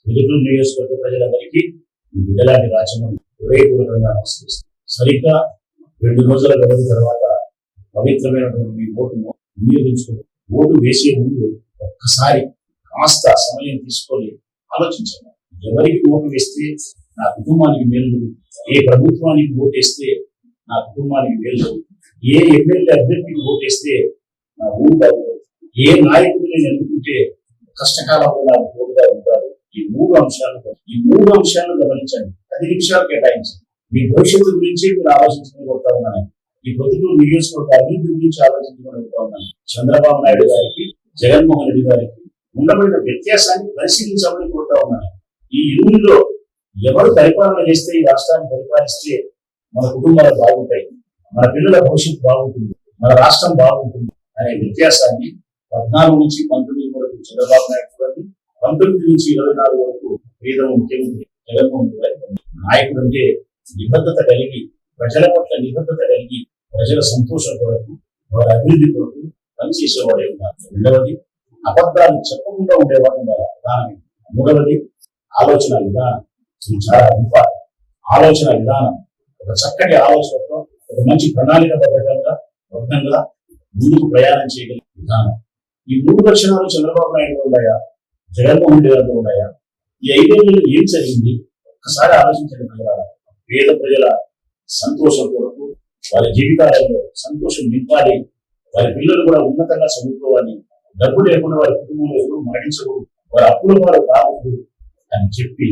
పొద్దుటూరు నియోజకవర్గ ప్రజలందరికీ ఈ బిడ్డలాంటి రాజ్యమని హృదయపూర్వకంగా నమస్కరిస్తాం. సరిగ్గా 2 రోజుల వ్యవధి తర్వాత పవిత్రమైనటువంటి మీ ఓటును వినియోగించుకుని ఓటు వేసే ముందు ఒక్కసారి కాస్త సమయం తీసుకొని ఆలోచించండి. ఎవరికి ఓటు వేస్తే నా కుటుంబానికి మేలు జరుగుతుంది, ఏ ప్రభుత్వానికి ఓటేస్తే నా కుటుంబానికి మేలు జరుగుతుంది, ఏ ఎమ్మెల్యే అభ్యర్థికి ఓటేస్తే నా ఊరు బాగుంటుంది, ఏ నాయకుడిని నేను ఎన్నుకుంటే కష్టకాలంలో నాకు తోడుగా ఉంటారు. ఈ మూడు అంశాలను గమనించండి. 10 నిమిషాలు కేటాయించండి. మీ భవిష్యత్తు గురించి మీరు ఆలోచించుకుని కోరుతా ఉన్నాను. ఈ పొద్దుటూరు నియోజకవర్గ అభివృద్ధి గురించి ఆలోచించుకుని కోరుతా ఉన్నాను. చంద్రబాబు నాయుడు గారికి, జగన్మోహన్ రెడ్డి గారికి ఉండబడిన వ్యత్యాసాన్ని పరిశీలించాలని కోరుతా ఉన్నాను. ఈ ఇరువుల్లో ఎవరు పరిపాలన చేస్తే, ఈ రాష్ట్రాన్ని పరిపాలిస్తే మన కుటుంబాలు బాగుంటాయి, మన పిల్లల భవిష్యత్తు బాగుంటుంది, మన రాష్ట్రం బాగుంటుంది అనే వ్యత్యాసాన్ని 14 నుంచి 19 వరకు చంద్రబాబు నాయుడు గారిని, 19 నుంచి 24 వరకు ప్రియతమ ముఖ్యమంత్రి జగన్మోహన్ రెడ్డి గారి నాయకుడు అంటే నిబద్ధత కలిగి, ప్రజల పట్ల నిబద్ధత కలిగి, ప్రజల సంతోషం కొరకు, వారి అభివృద్ధి కొరకు పనిచేసేవాడే ఉన్నారు. రెండవది, అబద్ధాలు చెప్పకుండా ఉండేవాడు ఉండాలి. ప్రధానమైనది. మూడవది, ఆలోచన విధానం. ఇది చాలా ఇంపార్టెంట్. ఆలోచన విధానం, ఒక చక్కటి ఆలోచనతో, ఒక మంచి బద్ధంగా ముందుకు ప్రయాణం చేయగలిగే విధానం. ఈ 3 లక్షణాలు చంద్రబాబు నాయుడు ఉన్నాయా, జగన్మోహన్ రెడ్డి గారిలో ఉన్నాయా? ఈ 5 ఏళ్లలో ఏం జరిగింది ఒక్కసారి ఆలోచించండి. పేద ప్రజల సంతోషం కొరకు, వారి జీవితాలలో సంతోషం నింపాలి, వారి పిల్లలు కూడా ఉన్నతంగా చదువుకోవాలి, డబ్బు లేకుండా వారి కుటుంబంలో ఎవరు మరణించకూడదు, వారి అప్పుల వారు కావద్దు అని చెప్పి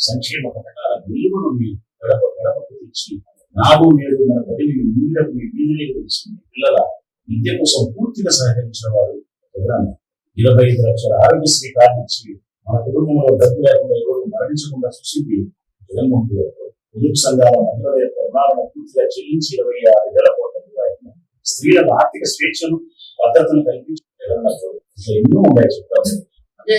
సంక్షేమ పథకాల విలువను మీ గడపకు తెచ్చి, నాడు నేడు మన బడిని ముందుకు మీ వీధిలోకి వచ్చి పిల్లల విద్య కోసం పూర్తిగా సహకరించిన వారు ఎవరన్నా. 25 లక్షల ఆరోగ్యశ్రీ కార్డు ఇచ్చి మన కుటుంబంలో డబ్బు లేకుండా ఎవరు మరణించకుండా చూసింది జగన్మోహన్ రెడ్డి గారు. పొదుపు సంఘాల మహిళల యొక్క రుణాలను పూర్తిగా చెల్లించి 26,000 కోట్ల రూపాయలు స్త్రీలకు ఆర్థిక స్వేచ్ఛను, భద్రతను కల్పించి ఇట్లా ఎన్నో ఉన్నాయి చెప్తాము. అదే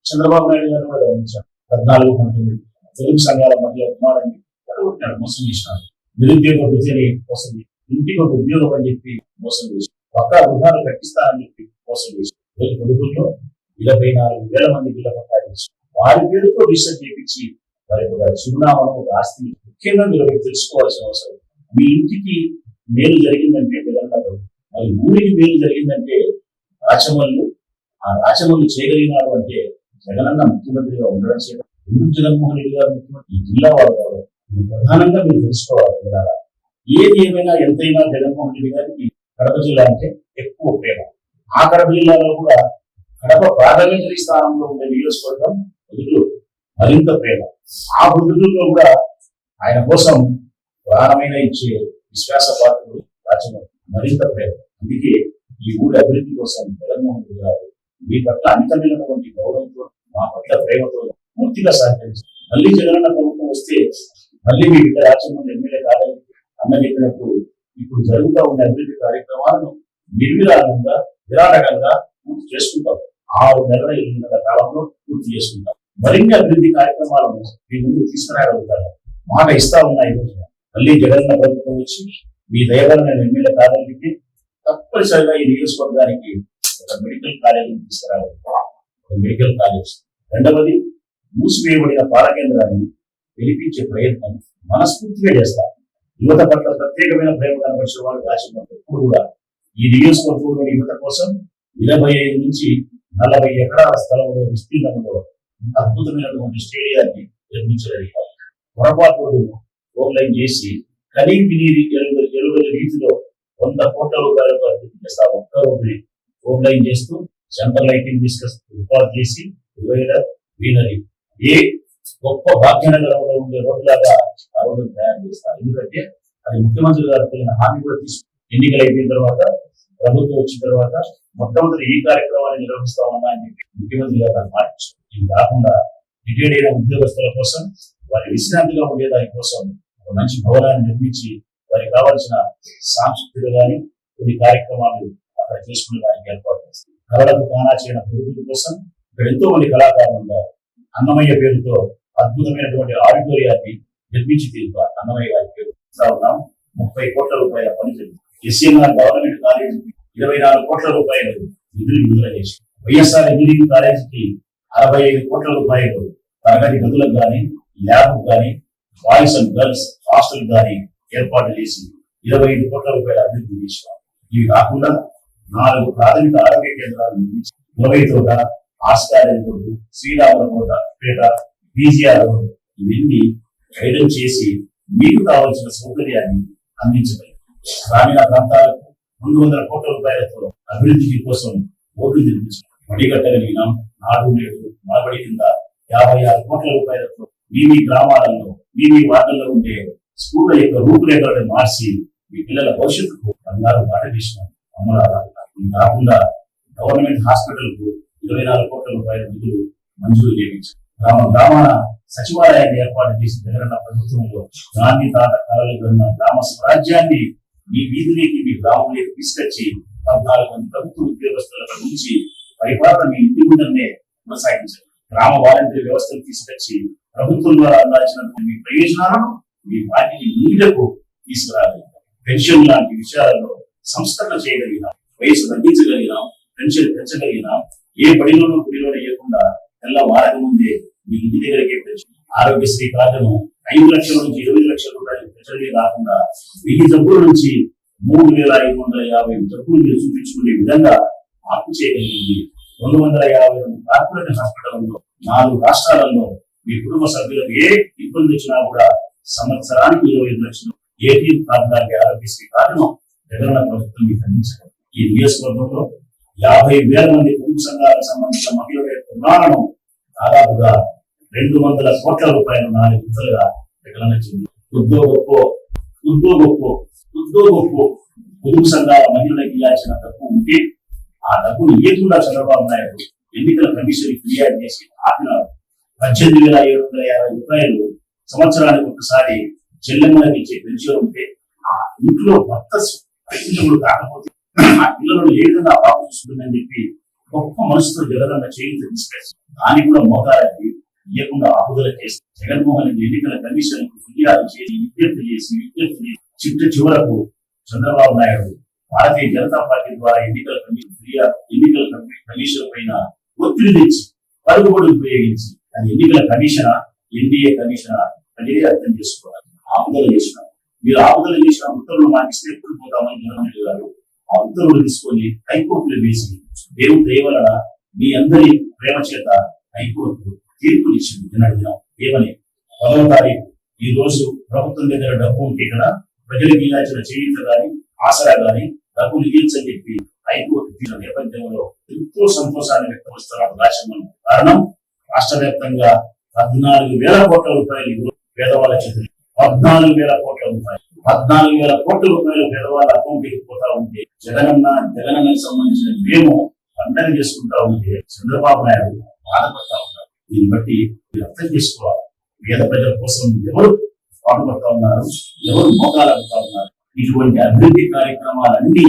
చంద్రబాబు నాయుడు గారు కూడా గమనించారు. 14-19 పొదుపు సంఘాల మహిళల రుణాలని ఎడగొట్టినాడు, మోసం చేసినాడు. నిరుద్యోగ విద్యని మోసం చేసి, ఇంటికి ఒక ఉద్యోగం అని చెప్పి మోసం చేసి, పక్కా గృహాలు కట్టిస్తానని చెప్పి మోసం చేసి, పొదుపుల్లో 24,000 మంది బిడ్డ పట్టాలు చేసి, వారి పేరుతో రిజిస్టర్ చేయించి వారికి ఒక చిరునామాను, ఒక ఆస్తిని ముఖ్యంగా మీరు తెలుసుకోవాల్సిన అవసరం. మీ ఇంటికి మేలు జరిగిందంటే జగన్మోహన్, మరి ఊరికి మేలు జరిగిందంటే రాచమల్లు, ఆ రాచమల్లు చేయగలిగినారు అంటే జగనన్న ముఖ్యమంత్రిగా ఉండడం చేత. ఎందుకు జగన్మోహన్ రెడ్డి గారు ముఖ్యమంత్రి? ఈ జిల్లా వారు కాదు, ప్రధానంగా మీరు తెలుసుకోవాలి కదా. ఏది ఏమైనా ఎంతైనా జగన్మోహన్ రెడ్డి గారికి కడప జిల్లా అంటే ఎక్కువ ప్రేమ. ఆ కడప జిల్లాలో కూడా కడప ప్రాధాన్యత స్థానంలో ఉండే నియోజకవర్గం పొద్దుటూరు, మరింత ప్రేమ. ఆ పొద్దుటూరులో కూడా ఆయన కోసం ప్రాణమైన ఇచ్చే విశ్వాసపాత్రుడు రాచమల్లి, మరింత ప్రేమ. అందుకే ఈ ఊరి అభివృద్ధి కోసం జగన్మోహన్ రెడ్డి గారు మీ పట్ల అమితమైనటువంటి గౌరవంతో, మా పట్ల ప్రేమతో పూర్తిగా సహకరించారు. మళ్ళీ జగనన్న ప్రభుత్వం వస్తే మళ్ళీ మీ బిడ్డ రాచమల్లి ఎమ్మెల్యే కాదని అన్న చెప్పినప్పుడు ఇప్పుడు జరుగుతూ ఉన్న అభివృద్ధి కార్యక్రమాలను నిర్విరాగంగా, నిరాటకంగా పూర్తి చేసుకుంటాం. 6 నెలల 8 నెలల కాలంలో పూర్తి చేసుకుంటాం. మరిన్ని అభివృద్ధి కార్యక్రమాలను మీ ముందుకు తీసుకురాగలుగుతారు. మాట ఇస్తా ఉన్నాయి. ఈ రోజున మళ్ళీ జగనన్న ప్రభుత్వం వచ్చి మీ దయవల్ల నేను ఎమ్మెల్యే కాదని తప్పనిసరిగా ఈ నియోజకవర్గానికి ఒక మెడికల్ కాలేజీని తీసుకురాగలుగుతాం. ఒక మెడికల్ కాలేజ్. రెండవది, మూసివేయబడిన పాలకేంద్రాన్ని వెలిపించే ప్రయత్నం మనస్ఫూర్తిగా చేస్తారు. యువత పట్ల ప్రత్యేకమైన ప్రేమ కనపరిచిన వాడు రాజకీయ ఎప్పుడు కూడా ఈ నియోజకవర్గంలోని యువత కోసం 25 నుంచి 40 ఎకరాల స్థలంలో విస్తీర్ణంలో అద్భుతమైనటువంటి స్టేడియాన్ని నిర్మించగలిగారు. పొరపాటు ఓన్లైన్ చేసి కనీవినీది ఎరుగని రీతిలో 100 కోట్ల రూపాయలతో అభివృద్ధి చేస్తారు. ఒక్క రోజుని ఓన్లైన్ చేస్తూ సెంట్రల్ లైటింగ్ తీసుకొస్తూ ఏర్పాటు చేసి గ్రీనరీ ఏ గొప్ప భాగ్యనగరంలో ఉండే రోడ్లాగా ఆ రోడ్డు తయారు చేస్తారు. ఎందుకంటే అది ముఖ్యమంత్రి గారు తెలియని హామీ కూడా తీసుకు ఎన్నికలు అయిపోయిన తర్వాత, ప్రభుత్వం వచ్చిన తర్వాత మొట్టమొదటి ఈ కార్యక్రమాన్ని నిర్వహిస్తామన్నా అని చెప్పి ముఖ్యమంత్రి గారు దాన్ని పాటించారు. ఇది కాకుండా రిటైర్డ్ అయిన ఉద్యోగస్తుల కోసం, వారి విశ్రాంతిగా ఉండే దాని కోసం ఒక మంచి భవనాన్ని నిర్మించి వారికి కావాల్సిన సాంస్కృతిక కానీ కొన్ని కార్యక్రమాలు అక్కడ చేసుకునే దానికి ఏర్పాటు చేస్తారు. కళలకు కానా చేయడం ప్రజల కోసం ఇక్కడ ఎంతో మంది కళాకారులు ఉన్నారు. అన్నమయ్య పేరుతో అద్భుతమైనటువంటి ఆడిటోరియాన్ని నిర్మించి తీరుతారు. అన్నమయ్య గారి పేరు 30 కోట్ల రూపాయల పని జరిగింది. ఎస్ఎన్ఆర్ గవర్నమెంట్ కాలేజీకి 24 కోట్ల రూపాయలు నిధులు విడుదల చేసి, వైఎస్ఆర్ ఇంజనీరింగ్ కాలేజీకి 65 కోట్ల రూపాయలు తరగతి గదులకు కానీ, ల్యాబ్ కానీ, బాయ్స్ అండ్ గర్ల్స్ హాస్టల్ కానీ ఏర్పాటు చేసి 25 కోట్ల రూపాయల అభివృద్ధి చేశాం. ఇవి కాకుండా 4 ప్రాథమిక ఆరోగ్య కేంద్రాలు నిర్మించి 20 తోట, ఆస్కార్ రోడ్డు, శ్రీరామకోట పేట, బీజీఆర్ రోడ్డు ఇవన్నీ గైడెన్స్ చేసి మీకు కావాల్సిన సౌకర్యాన్ని అందించగలిగాం. గ్రామీణ ప్రాంతాలకు 200 కోట్ల రూపాయలతో అభివృద్ధి కోసం ఓట్లు నిర్మించాం. మడిగట్టగలిగినాం. నాడు నేడు మార్బడి కింద 56 కోట్ల రూపాయలతో మీ గ్రామాలలో మీ వార్డుల్లో ఉండే స్కూళ్ల యొక్క రూపురేఖలను మార్చి మీ పిల్లల భవిష్యత్తుకు బంగారు బాట వేసినాం. ఇది కాకుండా గవర్నమెంట్ హాస్పిటల్ కు 24 కోట్ల రూపాయల నిధులు మంజూరు చేయించారు. గ్రామాన సచివాలయాన్ని ఏర్పాటు చేసి జగనన్న ప్రభుత్వంలో గాంధీ తాత కలలు ఉన్న గ్రామ స్వరాజ్యాన్ని మీ వీధిలోకి మీ గ్రామంలోకి తీసుకొచ్చి 14 మంది ప్రభుత్వ ఉద్యోగస్తుల నుంచి పరిపాలన మీ ఇంటి ముందరనే కొనసాగించారు. గ్రామ వాలంటీర్ వ్యవస్థను తీసుకొచ్చి ప్రభుత్వం ద్వారా అందాల్సినటువంటి మీ ప్రయోజనాలను మీ పార్టీకి ముందుకు తీసుకురాగలిగాం. పెన్షన్ లాంటి విషయాలలో సంస్కరణ చేయగలిగినాం. వయసు తగ్గించగలిగినాం. పెన్షన్ పెంచగలిగినాం. ఏ బడిలోనూ గుడిలో వేయకుండా తెల్లవారక ముందే మీ ఇంటి దగ్గరకే పెన్షన్. ఆరోగ్యశ్రీ కార్డును 5 లక్షల నుంచి 20 లక్షల రూపాయలు పెంచడమే కాకుండా 1000 జబ్బుల నుంచి 3550 జబ్బులు మీరు చూపించుకునే విధంగా మార్పు చేయగలిగింది. 252 కార్పొరేట్ హాస్పిటల్లో 4 రాష్ట్రాలలో మీ కుటుంబ సభ్యులకు ఏ ఇబ్బంది వచ్చినా కూడా సంవత్సరానికి 25 లక్షలు ఏటీఎం కార్డు ఆరోగ్యశ్రీ కార్డును జగనన్న ప్రభుత్వం మీకు అందించడం. ఈ నియోజకవర్గంలో 50,000 మంది కుటుంబ సంఘాలకు సంబంధించిన మహిళల యొక్క రుణాలను దాదాపుగా 200 కోట్ల రూపాయలు 4 విడతలుగా జగనన్న చెంది ఉద్యోగప్పో కుటుంబ సంఘాల మహిళలకు ఇవ్వాల్సిన డబ్బు ఉంటే ఆ డబ్బును ఇవ్వకుండా చంద్రబాబు నాయుడు ఎన్నికల కమిషన్ ఫిర్యాదు చేసి ఆపినారు. 18,750 రూపాయలు సంవత్సరానికి ఒకసారి చెల్లెమ్మలకు ఇచ్చే పెన్షన్ ఉంటే ఆ ఇంట్లో భర్త పరిస్థితులు కాకపోతే ఆ పిల్లలను ఏ విధంగా పాప చూస్తుందని చెప్పి గొప్ప మనసుతో జగనన్న చేయించి తీసుకొచ్చి దాన్ని కూడా మోతారకి ఇవ్వకుండా ఆపుదల చేసి జగన్మోహన్ రెడ్డి ఎన్నికల కమిషన్ ఫిర్యాదు చేసి విజ్ఞప్తి చేసి చివరకు చంద్రబాబు నాయుడు భారతీయ జనతా పార్టీ ద్వారా ఎన్నికల కమిషన్ పైన ఒత్తిడి తెచ్చి పరుగుబడులు ఉపయోగించి అది ఎన్నికల కమిషనా ఎన్డీఏ కమిషనా అనేది అర్థం చేసుకోవాలి. ఆపుదల చేసినారు. మీరు ఆపుదల చేసిన ఉత్తర్వులు మాకు ఇస్తే ఎప్పుడు పోతామని జగన్మోహన్ రెడ్డి గారు ఆ ఉత్తర్వులు తీసుకొని హైకోర్టులు వేసి దేవుడు దయ వలన మీ అందరి ప్రేమ చేత హైకోర్టు తీర్పులు ఇచ్చింది. నేను అడిగినాం ఏమని 10వ తారీఖు ఈ రోజు ప్రభుత్వం దగ్గర డబ్బు ఉంటే కదా ప్రజలకు ఇవ్వాల్సిన చేయూత గాని ఆసరా గాని డబ్బులు ఇవ్వచ్చని చెప్పి హైకోర్టు తీర్చిన నేపథ్యంలో ఎంతో సంతోషాన్ని వ్యక్తపరుస్తున్నారు రాష్ట్రం. కారణం రాష్ట్ర వ్యాప్తంగా 14,000 కోట్ల రూపాయలు పేదవాళ్ళ చేతులు 14,000 కోట్ల రూపాయలు 14,000 కోట్ల రూపాయలు పేదవాళ్ళ అకౌంట్ వెళ్ళిపోతా ఉంటే జగనన్నకు సంబంధించిన మేము పండగ చేసుకుంటా ఉంటే చంద్రబాబు నాయుడు బాధపడతా ఉంటారు. దీన్ని బట్టి మీరు అర్థం చేసుకోవాలి. పేద ప్రజల కోసం ఎవరు పాటుపడతా ఉన్నారు, ఎవరు మోకాలడుతా ఉన్నారు. ఇటువంటి అభివృద్ధి కార్యక్రమాలన్నీ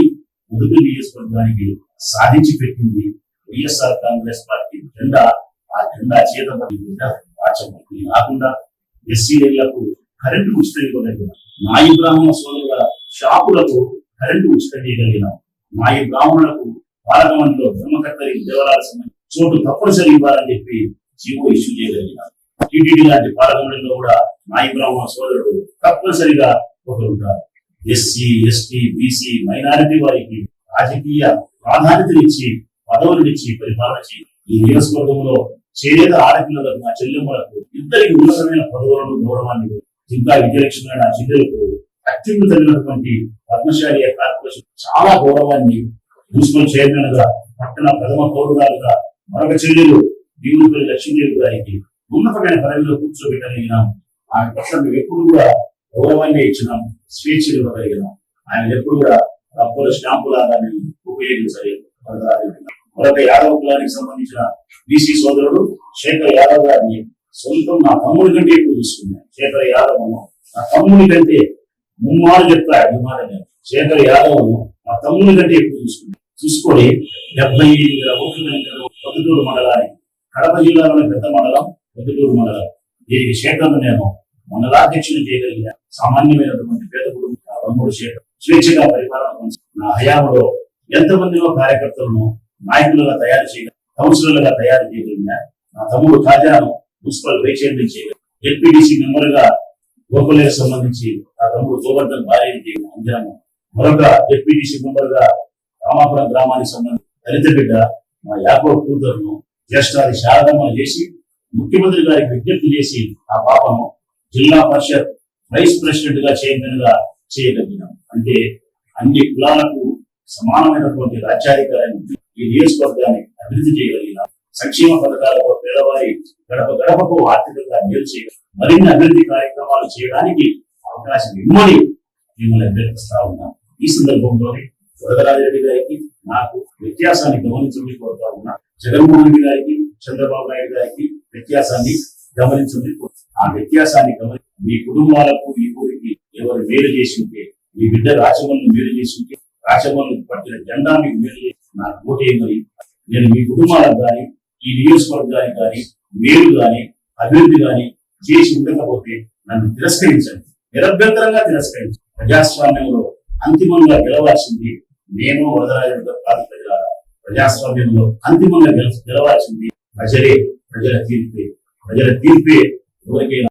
ఉదుగు నియోజకవర్గానికి సాధించి పెట్టింది వైఎస్ఆర్ కాంగ్రెస్ పార్టీ జెండా. ఆ జెండా చేతబడి రాజ్యం కాకుండా ఎస్సీలకు కరెంటు ఉచితం ఇవ్వగలిగిన, నాయి బ్రాహ్మణ సోదరుల షాపులకు కరెంటు ఉచితం చేయగలిగిన, నాయి బ్రాహ్మణులకు పార్లమెంట్లో ధర్మకర్తరి దేవాలయాల చోటు తప్పనిసరి ఇవ్వాలని చెప్పి జీవో ఇష్యూ చేయగలిగిన, టీటీడీ లాంటి పార్లమెంట్లో కూడా నాయి బ్రాహ్మణ సోదరుడు తప్పనిసరిగా ఒకరుంటారు. ఎస్సీ ఎస్టీ బీసీ మైనారిటీ వారికి రాజకీయ ప్రాధాన్యతనిచ్చి పదవులనిచ్చి పరిపాలన చేయాలి. ఈ నియోజకవర్గంలో చేరేత ఆడపిల్లలకు నా చెల్లెమ్మలకు ఇద్దరికి ఉన్నతమైన పదవులను గౌరవాన్ని ఇంకా విజయలక్ష్మి నా చెల్లెలకు అత్యున్నతమైనటువంటి పద్మశాలి కార్పొరేషన్ చాలా గౌరవాన్ని మున్సిపల్ చైర్మన్ గా పట్టణ ప్రథమ పౌరురాలుగా మరొక చెల్లెలు దీవులపల్లి లక్ష్మీదేవి గారికి ఉన్నతమైన పదవిలో కూర్చోబెట్టగలిగినాం. ఆయన పట్ల మేము ఎప్పుడు కూడా గౌరవాన్ని ఇచ్చినాం, స్వేచ్ఛలు ఇవ్వగలిగినాం. ఆయన ఎప్పుడు కూడా డబ్బుల స్టాంపులాగా ఉపయోగించలేదు. మరొక యాదవ్ కులానికి సంబంధించిన బీసీ సోదరుడు శేఖర్ యాదవ్ గారిని సొంతం నా తమ్ముడి కంటే ఎక్కువ చూసుకున్నాను. శేఖర్ యాదవ్ నా తమ్ముడి కంటే ముమ్మారు చెప్తాడు. శేఖర్ యాదవ్ నా తమ్ముడి కంటే ఎక్కువ చూసుకొని 75,000 ఓట్లు పొద్దుటూరు మండలానికి, కడప జిల్లాలోని పెద్ద మండలం పొద్దుటూరు మండలం, దీనికి శేఖర్ను నేను మండలాధ్యక్షులు చేయగలిగిన సామాన్యమైనటువంటి పేద కుటుంబం తమ్ముడు శేఖర్ స్వేచ్ఛగా పరిపాలన నా హయాంలో ఎంతమందిలో కార్యకర్తలను నాయకులుగా తయారు చేయగలిగిన, కౌన్సిలర్లుగా తయారు చేయగలిగిన నా తమ్ముడు ఖాజాను మున్సిపల్ వైస్ చైర్మన్ చేయడం, జెడ్పీటీసీ మెంబర్ గా గోకులకు సంబంధించి ఆ తమ్ముడు గోవర్ధన్ భార్య అంజనము, మరొక జెడ్పీటీసీ మెంబర్ గా రామాపురం గ్రామానికి సంబంధించి దళిత బిడ్డ మా యాకోబ్ కూతురును జ్యేష్ఠాది శారదమ్మను చేసి ముఖ్యమంత్రి గారికి విజ్ఞప్తి చేసి ఆ పాపను జిల్లా పరిషత్ వైస్ ప్రెసిడెంట్ గా చైర్మన్ గా చేయగలిగినాం. అంటే అన్ని కులాలకు సమానమైనటువంటి రాజ్యాధికారాన్ని ఈ నియోజకవర్గాన్ని అభివృద్ధి చేయగలిగినాం. సంక్షేమ పథకాలతో పేదవారి గడప గడపకు ఆర్థికంగా మేలు చేయగలిగినాం. మరిన్ని అభివృద్ధి కార్యక్రమాలు చేయడానికి అవకాశం ఇవ్వని మిమ్మల్ని అభ్యర్థిస్తా ఉన్నాం. ఈ సందర్భంలోనే వరదరాజరెడ్డి గారికి నాకు వ్యత్యాసాన్ని గమనించమని కోరుతా ఉన్నా. జగన్మోహన్ రెడ్డి గారికి చంద్రబాబు నాయుడు గారికి వ్యత్యాసాన్ని గమనించమని ఆ వ్యత్యాసాన్ని గమని మీ కుటుంబాలకు ఈ ఊరికి ఎవరు మేలు చేసి ఉంటే, మీ బిడ్డ రాచమల్ని మేలు చేసి ఉంటే, రాచమల్ని పట్టిన జెండా మీకు మేలు చేసి నాకు ఓటేయమని నేను మీ కుటుంబాలకు కానీ ఈ నియోజకవర్గానికి కానీ మేలు కానీ అభివృద్ధి కానీ చేసి ఉండకపోతే నన్ను తిరస్కరించండి, నిరభ్యంతరంగా తిరస్కరించండి. ప్రజాస్వామ్యంలో అంతిమంగా గెలవాల్సింది నేను వరదరాజరెడ్డి కాదు ప్రజల ప్రజాస్వామ్యంలో అంతిమంగా గెలవాల్సింది ప్రజలే. ప్రజల తీర్పే ఎవరికైనా